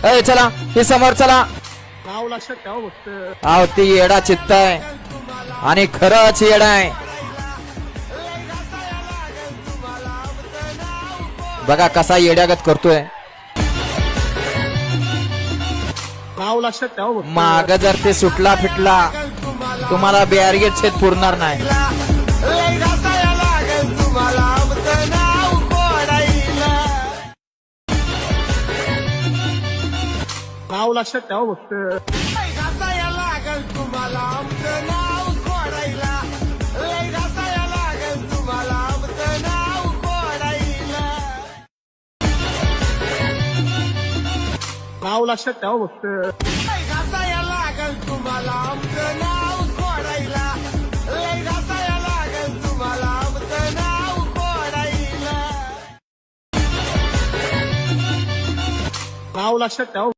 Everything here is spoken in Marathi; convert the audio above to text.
ए चला हे समोर चला. नाव लक्षात ठेवा फक्त. अहो ती येडा चित्त आहे आणि खरंच येडा आहे. बघा कसा येड्यागत करतोय. नाव लक्षात ठेवा फक्त. माग जर ते सुटला फिटला तुम्हाला बॅरिगेट छेद पुरणार नाही. नाव लक्षात ठेवा फक्त. नाव लक्षात ठेवा फक्त. नाव लक्षात ठेवा.